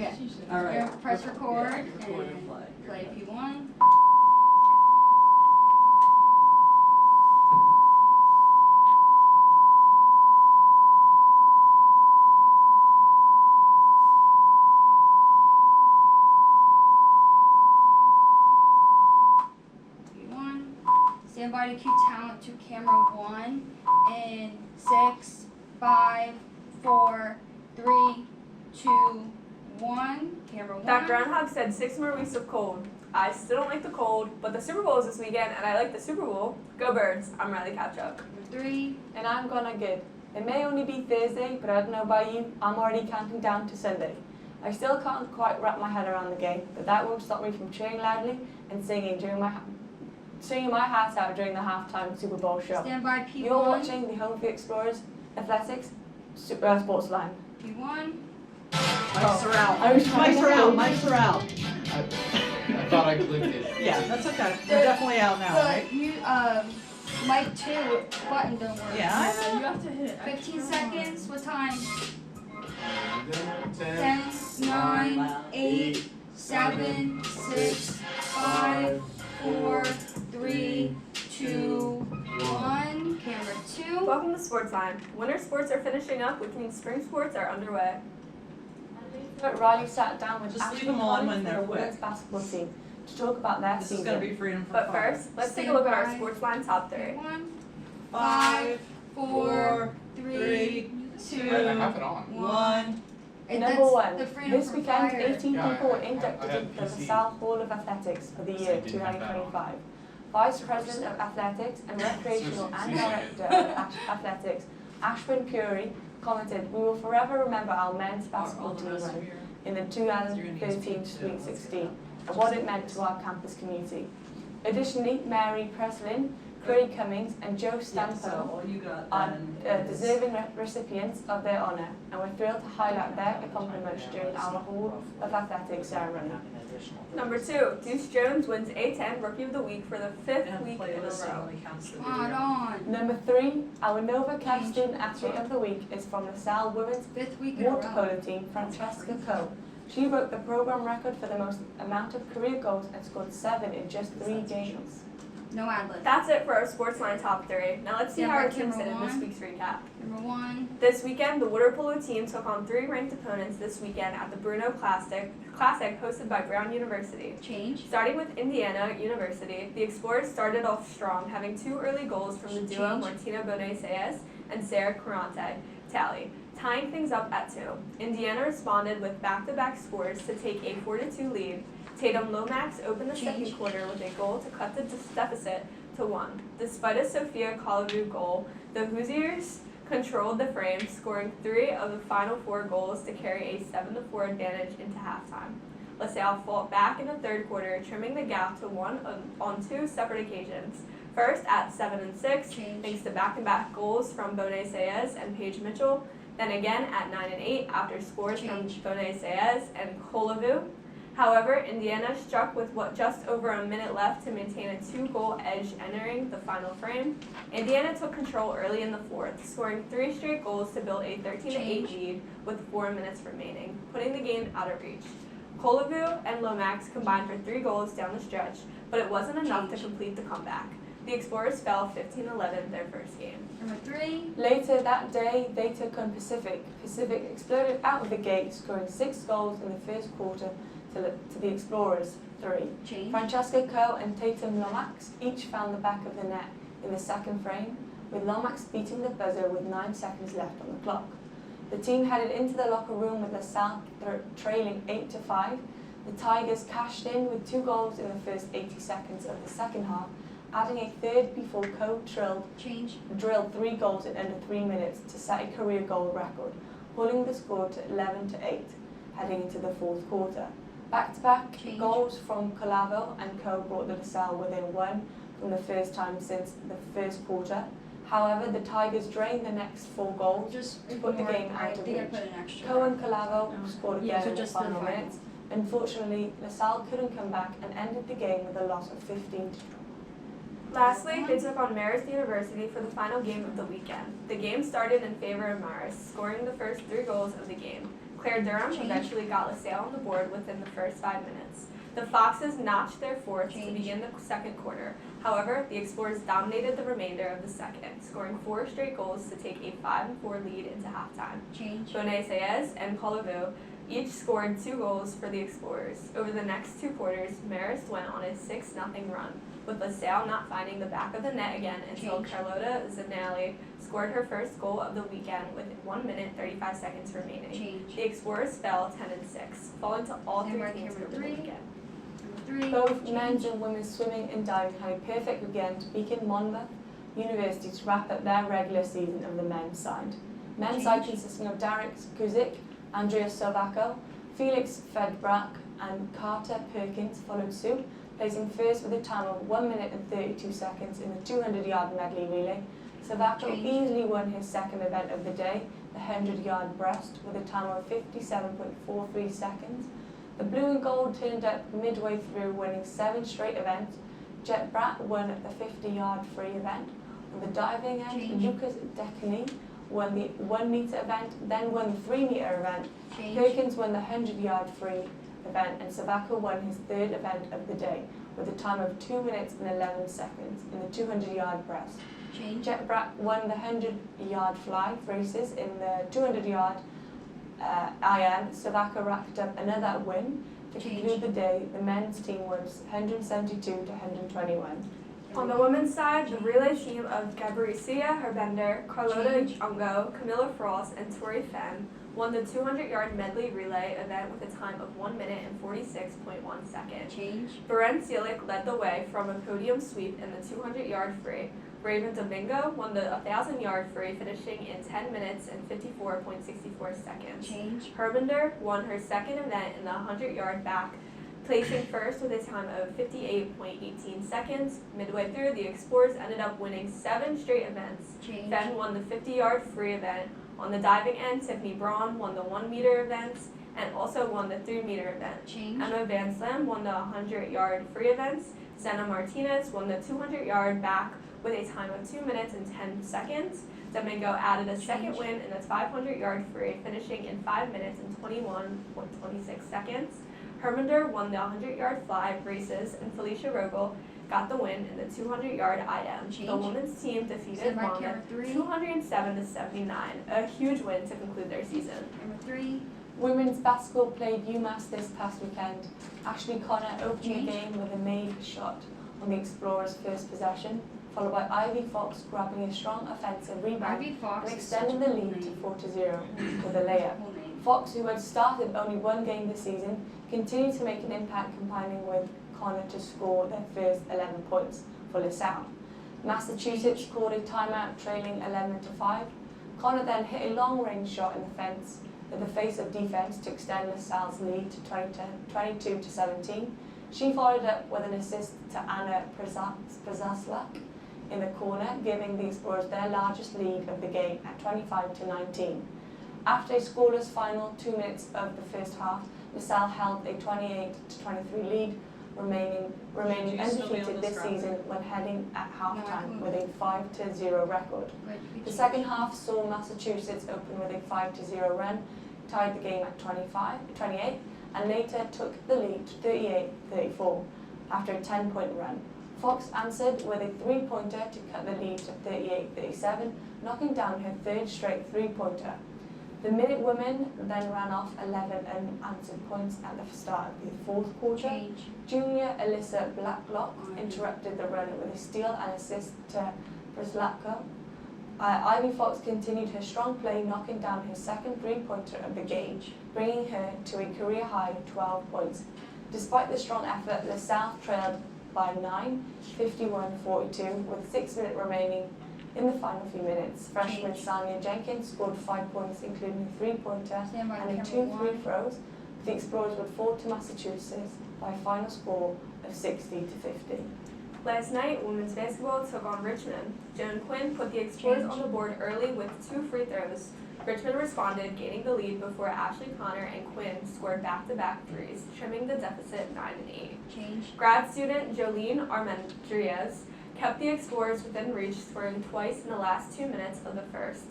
Okay. All right. Here, press record, Yeah, record and play. play if you want. Stand by to cue talent to camera 1 in 6, 5, 4, 3, 2, 1. Camera 1. That groundhog said 6 more weeks of cold. I still don't like the cold, but the Super Bowl is this weekend, and I like the Super Bowl. Go Birds! I'm ready to catch up. Number 3. And I'm gonna good. It may only be Thursday, but I don't know about you, I'm already counting down to Sunday. I still can't quite wrap my head around the game, but that won't stop me from cheering loudly and singing my heart out during the halftime Super Bowl show. Stand by P1. You're watching the Home Field Explorers Athletics SportsLine. P1. Mics are out. Mics are out. Mics are out. I thought I clicked it. Yeah, that's okay. They're definitely out now, right? Mic 2 button don't work. Yeah, I know. You have to hit it. 15 seconds. What time? 10, 10, 9, 8, 7, 6, 5, 4, 3, 2, 1. Camera 2. Welcome to SportsLine. Winter sports are finishing up, which means spring sports are underway. Riley sat down with Just leave Ashley them on Collins when from they're the wet. women's basketball team to talk about their This is season. going to be freedom from But fire. first, let's take a look at our SportsLine top 3. 1, 5, 4, 3, 2, I have it on. 1. Number 1. The freedom This from weekend, fire. 18 Yeah, people were I inducted had into the PC. Salle Hall of Athletics for the So year you didn't have that on. 2025. Vice President of Athletics and Recreational and Director of Athletics, Ashwin Puri, commented, "We will forever remember our men's basketball team run in the 2013 Sweet 16 and what it meant to our campus community." Additionally, Mary Preslin, Craig Cummings, and Joe Yeah, so Stanfield all you got are then is deserving recipients of their honour, and we're thrilled to highlight their accomplishments during our Hall of Athletics ceremony. Number 2, Deuce Jones wins A10 Rookie of the Week for the 5th and week in a playlist row. only counts the Hold video. on. Number 3, our NovaCap Student Athlete of the Week is from the Salle Women's 5th week in a water row. polo team, Francesca Coe. She broke the program record for the most amount of career goals and scored 7 in just 3 games. No ad lib. That's it for our SportsLine top 3. Now let's see Yeah, how our but teams number did in this 1. week's recap. Number 1. This weekend, the water polo team took on 3 ranked opponents this weekend at the Bruno Classic hosted by Brown University. Change. Starting with Indiana University, the Explorers started off strong, having 2 early goals from the duo Martina Bonet-Sayes and Sarah Corrante Talley, tying things up at 2. Indiana responded with back-to-back scores to take a 4-2 lead. Tatum Lomax opened the second quarter with a goal to cut the deficit to 1. Despite a Sophia Kalavu goal, the Hoosiers controlled the frame, scoring 3 of the final 4 goals to carry a 7-4 advantage into halftime. LaSalle fought back in the third quarter, trimming the gap to 1 on 2 separate occasions. First at 7 and 6, Change. thanks to back-to-back goals from Bonet-Sayes and Paige Mitchell. Then again at 9 and 8 after scores Change. from Bonet-Sayes and Kolavu. However, Indiana struck with just over a minute left to maintain a 2-goal edge entering the final frame. Indiana took control early in the 4th, scoring 3 straight goals to build a 13-8 lead with 4 minutes remaining, putting the game out of reach. Kolavu and Lomax combined for 3 goals down the stretch, but it wasn't enough to complete the comeback. The Explorers fell 15-11 their first game. Number 3. Later that day, they took on Pacific. Pacific exploded out of the gate, scoring 6 goals in the first quarter to the Explorers 3. Change. Francesca Coe and Tatum Lomax each found the back of the net in the second frame, with Lomax beating the buzzer with 9 seconds left on the clock. The team headed into the locker room with LaSalle trailing 8-5. The Tigers cashed in with 2 goals in the first 80 seconds of the second half, adding a third before Coe drilled 3 goals in under 3 minutes to set a career goal record, pulling the score to 11-8, heading into the fourth quarter. Back-to-back goals from Colavo and Coe brought the LaSalle within 1 from the first time since the first quarter. However, the Tigers drained the next 4 goals to put the game out of reach. Coe and Colavo scored again in the final minutes. Unfortunately, LaSalle couldn't come back and ended the game with a loss of 15-12. Lastly, they took on Marist University for the final game of the weekend. The game started in favor of Marist, scoring the first 3 goals of the game. Claire Durham Change. eventually got LaSalle on the board within the first 5 minutes. The Foxes notched their fourth to Change. begin the second quarter. However, the Explorers dominated the remainder of the second, scoring 4 straight goals to take a 5-4 lead into halftime. Change. Bonet Saez and Colavu each scored 2 goals for the Explorers. Over the next 2 quarters, Marist went on a 6-0 run, with LaSalle not finding the back of the net again until Change. Carlota Zanelli scored her first goal of the weekend with 1 minute 35 seconds remaining. Change. The Explorers fell 10-6, falling to all Stand 3 by teams camera over the 3. weekend. Number 3. Both Change. men's and women's swimming and diving had a perfect weekend, beating Monmouth University to wrap up their regular season of the men's side. Men's side consisting of Derek Kuzik, Andrea Sovaco, Felix Fedbrak and Carter Perkins followed suit, placing first with a time of 1 minute and 32 seconds in the 200-yard medley relay. Sovaco Change. easily won his second event of the day, the 100-yard breast, with a time of 57.43 seconds. The blue and gold turned up midway through, winning 7 straight events. Jet Bratt won the 50-yard free event. On the diving end, Change. Lucas Dekany won the 1 meter event, then won the 3 meter event. Change. Perkins won the 100-yard free event, and Sovaco won his 3rd event of the day with a time of 2 minutes and 11 seconds in the 200-yard breast. Change. Jet Bratt won the 100-yard fly races in the 200-yard IM. Sovaco racked up another win. To Change. conclude the day, the men's team was 172 to 121. On the women's side, the relay team of Gabricia Herbender, Carlota Change. Ungo, Camilla Frost, and Tori Fenn won the 200-yard medley relay event with a time of 1 minute and 46.1 seconds. Change. Beren Seelig led the way from a podium sweep in the 200-yard free. Raven Domingo won the 1,000-yard free, finishing in 10 minutes and 54.64 seconds. Change. Herbender won her second event in the 100-yard back, placing first with a time of 58.18 seconds. Midway through, the Explorers ended up winning 7 straight events. Change. Fenn won the 50-yard free event. On the diving end, Tiffany Braun won the 1-meter events and also won the 3-meter event. Change. Emma Van Slam won the 100-yard free events. Senna Martinez won the 200-yard back with a time of 2 minutes and 10 seconds. Domingo added a second win in the 500-yard free, finishing in 5 minutes and 21.26 seconds. Hermander won the 100-yard fly races, and Felicia Rogel got the win in the 200-yard IM. The Change. women's team defeated Stand by Monmouth camera 3. 207-79, a huge win to conclude their season. Number 3. Women's basketball played UMass this past weekend. Ashley Connor opened Change. the game with a made shot on the Explorers' first possession, followed by Ivy Fox grabbing a strong offensive rebound Ivy Fox and is such a extending the cool lead to name. 4-0 with a layup. Cool name. Fox, who had started only 1 game this season, continued to make an impact, combining with Connor to score their first 11 points for LaSalle. Massachusetts called a timeout, trailing 11-5. Connor then hit a long-range shot in the fence with the face of defense to extend LaSalle's lead to 22-17. She followed up with an assist to Anna Przaslak in the corner, giving the Explorers their largest lead of the game at 25-19. After a scoreless final 2 minutes of the first half, LaSalle held a 28-23 lead, remaining Should you still be on undefeated this this graphic? season when heading at halftime No, with a 5-0 record. Good. The second half saw Massachusetts open with a 5-0 run, tied the game at 28, and later took the lead to 38-34 after a 10-point run. Fox answered with a 3-pointer to cut the lead to 38-37, knocking down her 3rd straight 3-pointer. The Minute women then ran off 11 unanswered points at the start of the 4th quarter. Change. Junior Alyssa Blacklock interrupted the run with a steal and assist to Przaslak. Ivy Fox continued her strong play, knocking down her second 3-pointer of the game, bringing her to a career-high 12 points. Despite the strong effort, LaSalle trailed by 9, 51-42, with 6 minutes remaining in the final few minutes. Freshman Sanya Jenkins scored 5 points, including a 3-pointer Stand by and camera 2 free 1. throws. The Explorers would fall to Massachusetts by a final score of 60-50. Last night, women's basketball took on Richmond. Joan Quinn put the Explorers on the board early with 2 free throws. Richmond responded, gaining the lead before Ashley Connor and Quinn scored back-to-back threes, trimming the deficit 9-8. Change. Grad student Jolene Armendriez kept the Explorers within reach, scoring twice in the last 2 minutes of the first.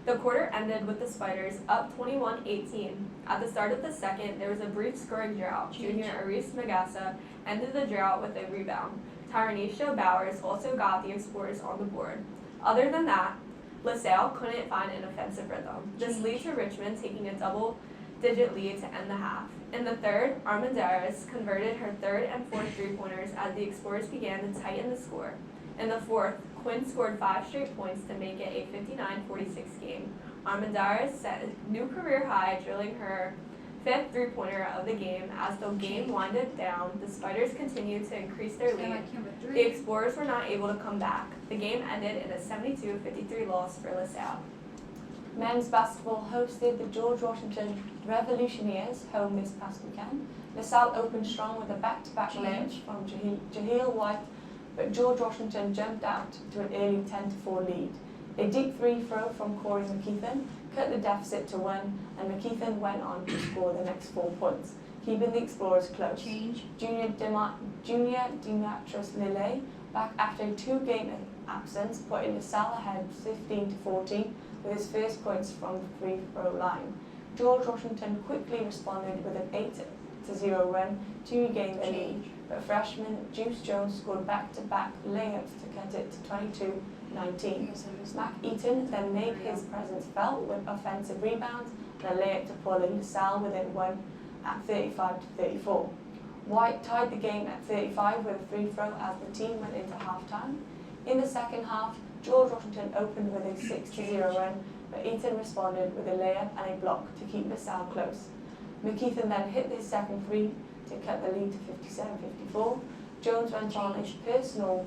The quarter ended with the Spiders up 21-18. At the start of the second, there was a brief scoring drought. Junior Aris Magassa ended the drought with a rebound. Tyranisha Bowers also got the Explorers on the board. Other than that, LaSalle couldn't find an offensive rhythm. This led to Richmond taking a double-digit lead to end the half. In the third, Armendariz converted her third and fourth three-pointers as the Explorers began to tighten the score. In the fourth, Quinn scored 5 straight points to make it a 59-46 game. Armendariz set a new career high, drilling her 5th three-pointer of the game. As the game winded down, the Spiders continued to increase their lead. The Explorers were not able to come back. The game ended in a 72-53 loss for LaSalle. Men's basketball hosted the George Washington Revolutionaries home this past weekend. LaSalle opened strong with a back-to-back layups from Jaheel White, but George Washington jumped out to an early 10-4 lead. A deep three throw from Corey McKeithen cut the deficit to 1, and McKeithen went on to score the next 4 points, keeping the Explorers close. Junior Demetrius Lille, back after a 2-game absence, putting LaSalle ahead 15-14 with his first points from the free throw line. George Washington quickly responded with an 8-0 run to regain the lead, but freshman Juice Jones scored back-to-back layups to cut it to 22-19. Mac Eaton then made his presence felt with offensive rebounds and a layup to pull in LaSalle within 1 at 35-34. White tied the game at 35 with a free throw as the team went into halftime. In the second half, George Washington opened with a 6-0 run, but Eaton responded with a layup and a block to keep LaSalle close. McKeithen then hit his second three to cut the lead to 57-54. Jones went on his personal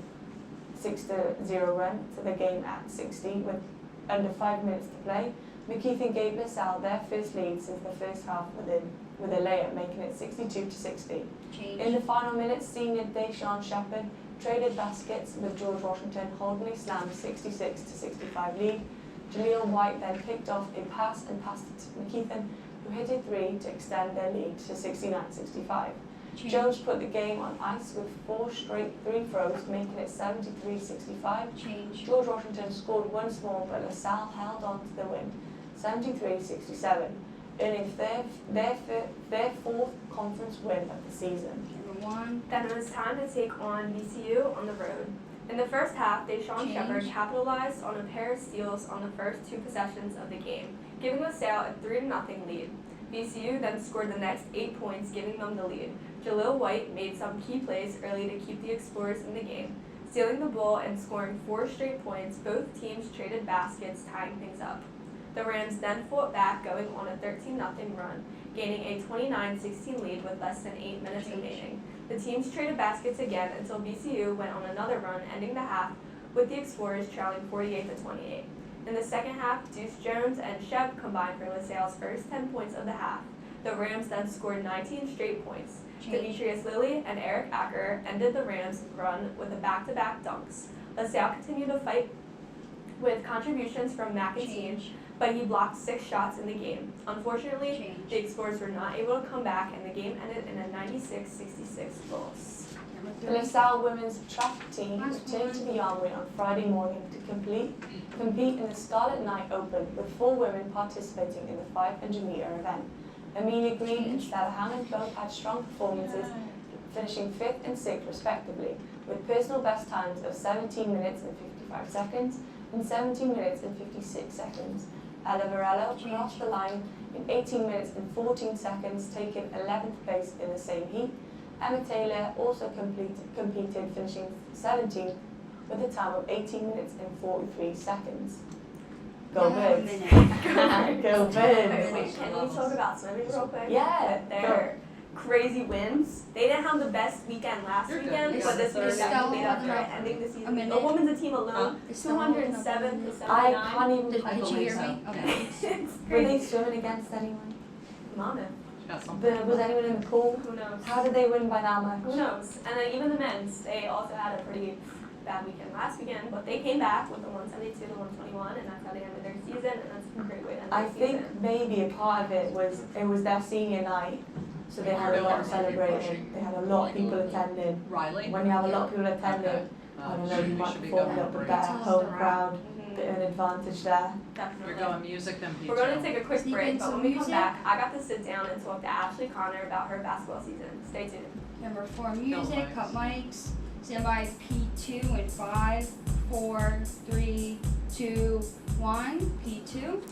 6-0 run to the game at 60 with under 5 minutes to play. McKeithen gave LaSalle their first lead since the first half with a layup, making it 62-60. In the final minutes, senior Deshaun Shepard traded baskets with George Washington holding a slam 66-65 lead. Jaleel White then picked off a pass and passed it to McKeithen, who hit a three to extend their lead to 69-65. Jones put the game on ice with 4 straight free throws, making it 73-65. George Washington scored once more, but LaSalle held on to the win, 73-67, earning their 4th conference win of the season. Then it was time to take on VCU on the road. In the first half, Deshaun Shepard capitalized on a pair of steals on the first 2 possessions of the game, giving LaSalle a 3-0 lead. VCU then scored the next 8 points, giving them the lead. Jaleel White made some key plays early to keep the Explorers in the game. Stealing the ball and scoring 4 straight points, both teams traded baskets, tying things up. The Rams then fought back, going on a 13-0 run, gaining a 29-16 lead with less than 8 minutes remaining. The teams traded baskets again until VCU went on another run, ending the half with the Explorers trailing 48-28. In the second half, Deuce Jones and Shep combined for LaSalle's first 10 points of the half. The Rams then scored 19 straight points. Demetrius Lilly and Eric Acker ended the Rams' run with a back-to-back dunks. LaSalle continued to fight with contributions from McIntyre, but he blocked 6 shots in the game. Unfortunately, the Explorers were not able to come back, and the game ended in a 96-66 loss. The LaSalle women's track team returned to the Armory on Friday morning to compete in the Scarlet Knight Open, with 4 women participating in the 500-meter event. Amelia Green and Stella Hammond both had strong performances, finishing 5th and 6th respectively, with personal best times of 17 minutes and 55 seconds and 17 minutes and 56 seconds. Ella Varela crossed the line in 18 minutes and 14 seconds, taking 11th place in the same heat. Emma Taylor also competed, finishing 17th with a time of 18 minutes and 43 seconds. Go Birds. Go Birds. Wait, can we talk about swimming real quick? Yeah. Their crazy wins. They didn't have the best weekend last weekend, but this weekend definitely made up for it, ending the season. The women's team alone, 207 to 79. I can't even Did you hear me? Okay. It's Were they crazy. swimming against anyone? Mama, Was anyone in the pool? who knows? How did they win by that much? Who knows? And then even the men's, they also had a pretty bad weekend last weekend, but they came back with the 172 to 121, and that's how they ended their season, and that's a great way to end I their think season. maybe a part of it was their senior night, so they had a lot of celebrating. They had a lot of people attending. Riley? When you have a lot of people attending, I don't know, you might perform a little bit better, home crowd. bit of an advantage there. Definitely. You're going music, then We're going to take a quick Sneak break, in but some when we come music. back, I got to sit down and talk to Ashley Connor about her basketball season. Stay tuned. Number 4, music, mics. cut mics. Stand by P2 in 5, 4, 3, 2, 1. P2.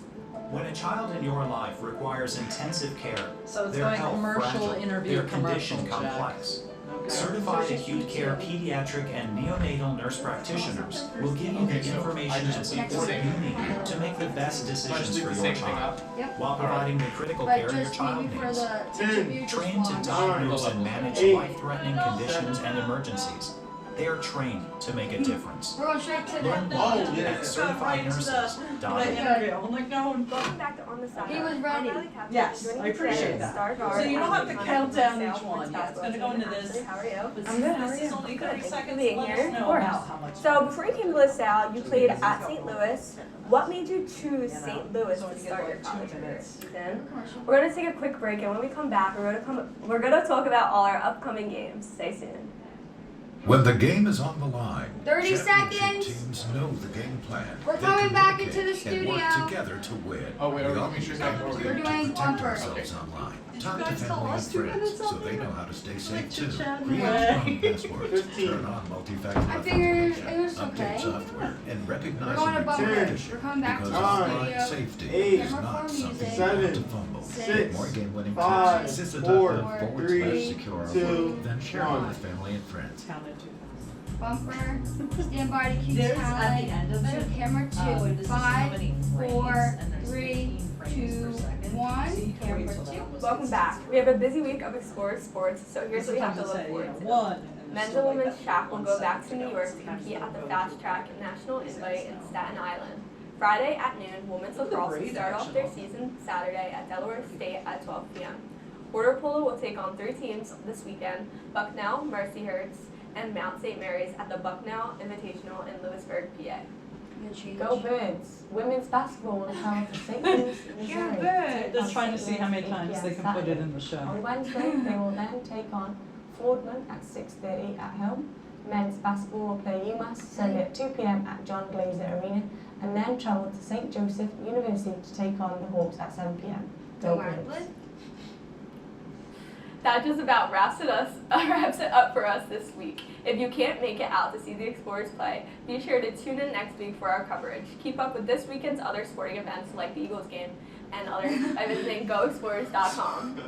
When a child in your life requires intensive care, So it's their going health commercial, fragile, interview, their condition commercial, Jack. complex. Okay. Certified acute care pediatric and neonatal nurse practitioners will give you the Okay, so I information and just need to support say- you need to make the best Let's decisions leave for the your same thing child, up. Yep. while providing the critical But care your just child maybe for needs. the interview, just Trained to one. diagnose and manage Eight. life-threatening conditions and emergencies, they are trained to make a difference. We're going straight to Learn the. more Oh, yeah. at certifiednurses.org. interview. I'm like, no, Welcome back to On the Side. He was ready. Yes, I appreciate that. So you don't have to count down each one. Yeah, it's gonna go into this. How are you? This I'm good. How are is you? only Good. 30 Thank you seconds. for being Let here. us know Of course. how much. So before you came to LaSalle, you played at St. Louis. What made you choose St. Louis to start your college career, Ethan? We're gonna take a quick break, and when we come back, we're gonna talk about all our upcoming games. Stay tuned. When the game is on the line, 30 championship seconds. teams know the game plan. We're They coming back into communicate the and work studio. together to win. Oh, wait, are we We all making sure use that that we're to doing protect bumper. ourselves online. Did Talk you to guys tell family us and 2 friends minutes so up they there? know how to stay safe Like too. chit-chat Create away. strong passwords. 15. Turn on multi-factor I figured authentication. it was Update okay. software and We're recognize going to and bumper. report Ten. phishing. We're coming back to Because the online studio. safety Eight. is Camera not for something music. you want to 7. fumble. Six. More game-winning Five. tips. Visit 4. .gov/secure 2. then share it 1. with family and friends. Bumper. Stand by to keep There's at talent. the end of To it. camera 2 in This is 5, how many 4, frames, and there's 3, 15 frames 2, per second. 1. So you can Camera wait till 2. that almost Welcome gets back. We have a busy week of Explore Sports, so here's what we have to Sometimes look I forward say, to. one, and Men's still and like women's that track will 1 go back to second New go. York to Sometimes compete they'll at the go Fast to Track National Invite in Staten Island. Friday at noon, women's Look at the lacrosse will braid start off action their on it. season Saturday at Delaware State at 12 p.m. Water polo will take on 3 teams this weekend: Bucknell, Mercyhurst, and Mount St. Mary's at the Bucknell Invitational in Lewisburg, PA. Good change. Go Birds! Women's basketball will travel to St. Louis, Missouri. Just trying to see how many times they can put it in the show. On Wednesday, they will then take on Fordman at 6:30 at home. Men's basketball will play UMass Sunday at 2 p.m. at John Glazer Arena, and then travel to St. Joseph University to take on the Hawks at 7 p.m. Go Go Birds! Birds. That just about wraps it up for us this week. If you can't make it out to see the Explorers play, be sure to tune in next week for our coverage. Keep up with this weekend's other sporting events like the Eagles game and others by visiting GoExplorers.com.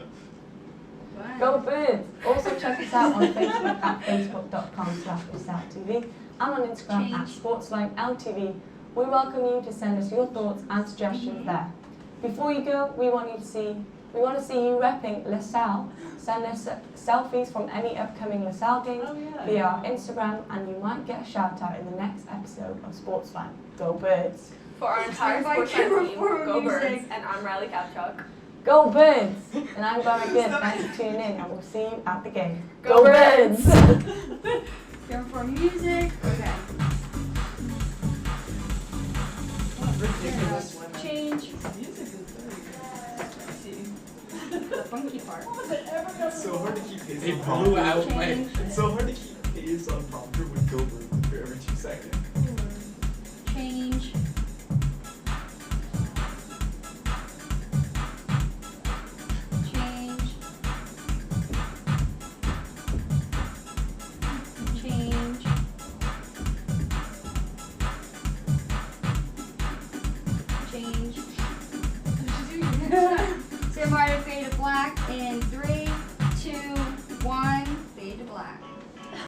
Go Birds! Also check us out on Facebook at facebook.com/Salle TV and on Instagram at SportsLine LTV. We welcome you to send us your thoughts and suggestions there. Before you go, we want to see you repping LaSalle. Send us selfies from any upcoming LaSalle games via our Instagram, and you might get a shout out in the next episode of SportsLine. Go Birds! For our entire By SportsLine camera team, for go music. Birds, and I'm Riley Kapchuk. Go Birds! And I'm Barry Good. Thanks for tuning in, and we'll see you at the game. Go Birds! Camera for music. Okay. Ridiculous women. Change. Music is very sexy. The funky part. It's so hard to keep pace It on prompter. blew out my. Change. It's so hard to keep pace on prompter with GoPro for every 2 seconds.